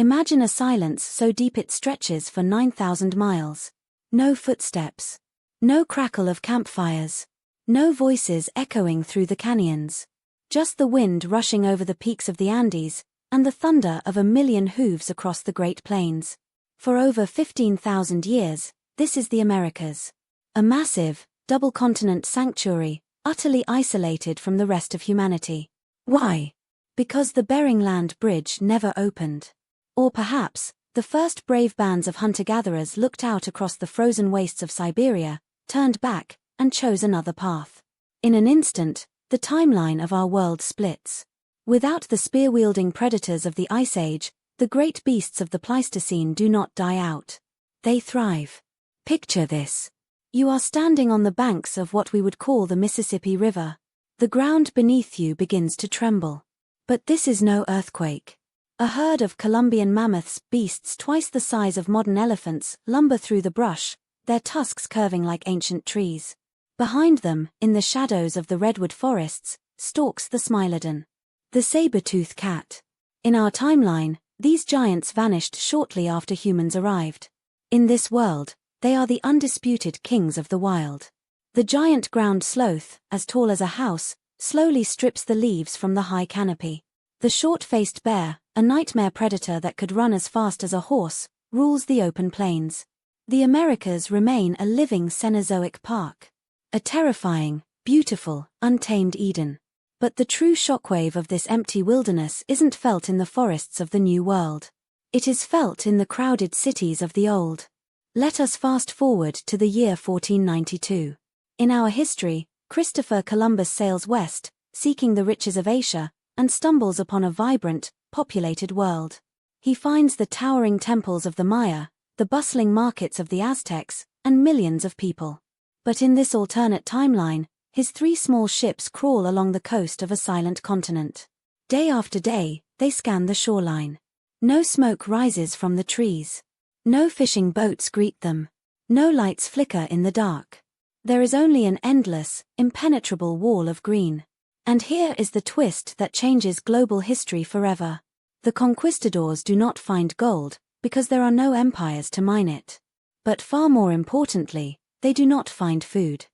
Imagine a silence so deep it stretches for 9,000 miles. No footsteps. No crackle of campfires. No voices echoing through the canyons. Just the wind rushing over the peaks of the Andes, and the thunder of a million hooves across the Great Plains. For over 15,000 years, this is the Americas. A massive, double-continent sanctuary, utterly isolated from the rest of humanity. Why? Because the Bering Land Bridge never opened. Or perhaps, the first brave bands of hunter-gatherers looked out across the frozen wastes of Siberia, turned back, and chose another path. In an instant, the timeline of our world splits. Without the spear-wielding predators of the Ice Age, the great beasts of the Pleistocene do not die out. They thrive. Picture this. You are standing on the banks of what we would call the Mississippi River. The ground beneath you begins to tremble. But this is no earthquake. A herd of Columbian mammoths, beasts twice the size of modern elephants, lumber through the brush, their tusks curving like ancient trees. Behind them, in the shadows of the redwood forests, stalks the smilodon, the saber-toothed cat. In our timeline, these giants vanished shortly after humans arrived. In this world, they are the undisputed kings of the wild. The giant ground sloth, as tall as a house, slowly strips the leaves from the high canopy. The short-faced bear, a nightmare predator that could run as fast as a horse, rules the open plains. The Americas remain a living Cenozoic park. A terrifying, beautiful, untamed Eden. But the true shockwave of this empty wilderness isn't felt in the forests of the New World. It is felt in the crowded cities of the Old. Let us fast forward to the year 1492. In our history, Christopher Columbus sails west, seeking the riches of Asia, and stumbles upon a vibrant, populated world. He finds the towering temples of the Maya, the bustling markets of the Aztecs, and millions of people. But in this alternate timeline, his 3 small ships crawl along the coast of a silent continent. Day after day, they scan the shoreline. No smoke rises from the trees. No fishing boats greet them. No lights flicker in the dark. There is only an endless, impenetrable wall of green. And here is the twist that changes global history forever. The conquistadors do not find gold, because there are no empires to mine it. But far more importantly, they do not find food.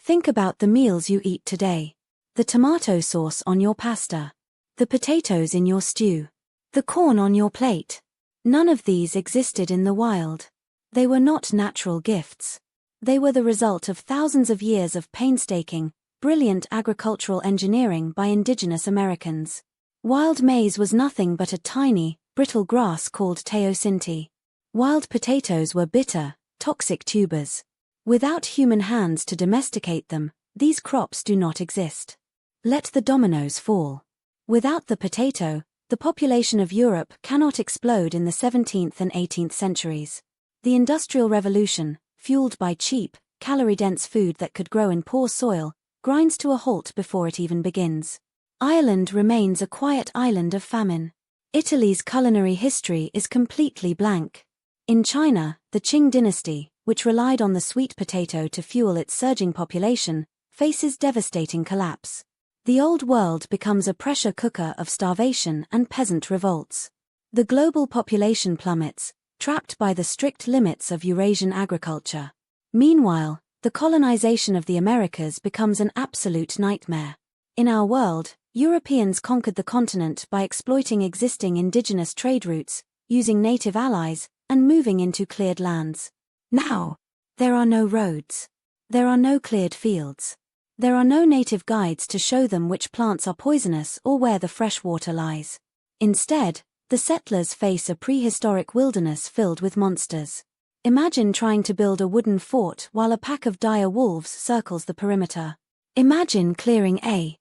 Think about the meals you eat today. The tomato sauce on your pasta. The potatoes in your stew. The corn on your plate. None of these existed in the wild. They were not natural gifts. They were the result of thousands of years of painstaking, brilliant agricultural engineering by indigenous Americans. Wild maize was nothing but a tiny, brittle grass called teosinte. Wild potatoes were bitter, toxic tubers. Without human hands to domesticate them, these crops do not exist. Let the dominoes fall. Without the potato, the population of Europe cannot explode in the 17th and 18th centuries. The Industrial Revolution, fueled by cheap, calorie-dense food that could grow in poor soil, grinds to a halt before it even begins. Ireland remains a quiet island of famine. Italy's culinary history is completely blank. In China, the Qing dynasty, which relied on the sweet potato to fuel its surging population, faces devastating collapse. The old world becomes a pressure cooker of starvation and peasant revolts. The global population plummets, trapped by the strict limits of Eurasian agriculture. Meanwhile, the colonization of the Americas becomes an absolute nightmare. In our world, Europeans conquered the continent by exploiting existing indigenous trade routes, using native allies, and moving into cleared lands. Now, there are no roads. There are no cleared fields. There are no native guides to show them which plants are poisonous or where the fresh water lies. Instead, the settlers face a prehistoric wilderness filled with monsters. Imagine trying to build a wooden fort while a pack of dire wolves circles the perimeter. Imagine clearing a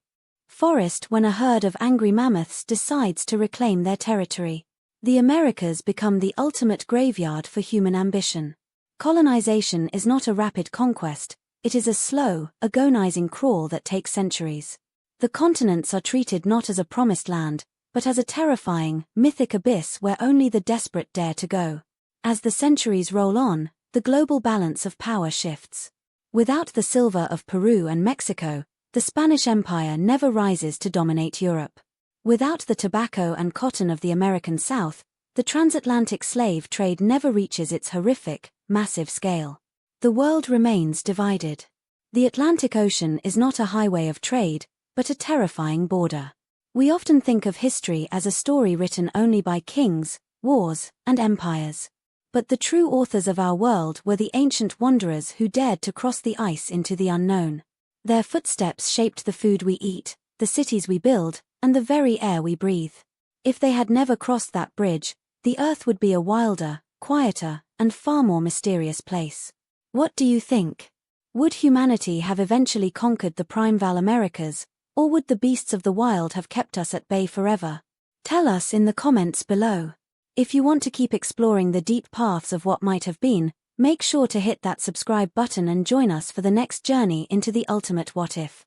forest when a herd of angry mammoths decides to reclaim their territory. The Americas become the ultimate graveyard for human ambition. Colonization is not a rapid conquest, it is a slow, agonizing crawl that takes centuries. The continents are treated not as a promised land, but as a terrifying, mythic abyss where only the desperate dare to go. As the centuries roll on, the global balance of power shifts. Without the silver of Peru and Mexico, the Spanish Empire never rises to dominate Europe. Without the tobacco and cotton of the American South, The transatlantic slave trade never reaches its horrific, massive scale. The world remains divided. The Atlantic Ocean is not a highway of trade, but a terrifying border. We often think of history as a story written only by kings, wars, and empires. But the true authors of our world were the ancient wanderers who dared to cross the ice into the unknown. Their footsteps shaped the food we eat, the cities we build, and the very air we breathe. If they had never crossed that bridge, the Earth would be a wilder, quieter, and far more mysterious place. What do you think? Would humanity have eventually conquered the Primeval Americas, or would the beasts of the wild have kept us at bay forever? Tell us in the comments below. If you want to keep exploring the deep paths of what might have been, make sure to hit that subscribe button and join us for the next journey into the ultimate what if.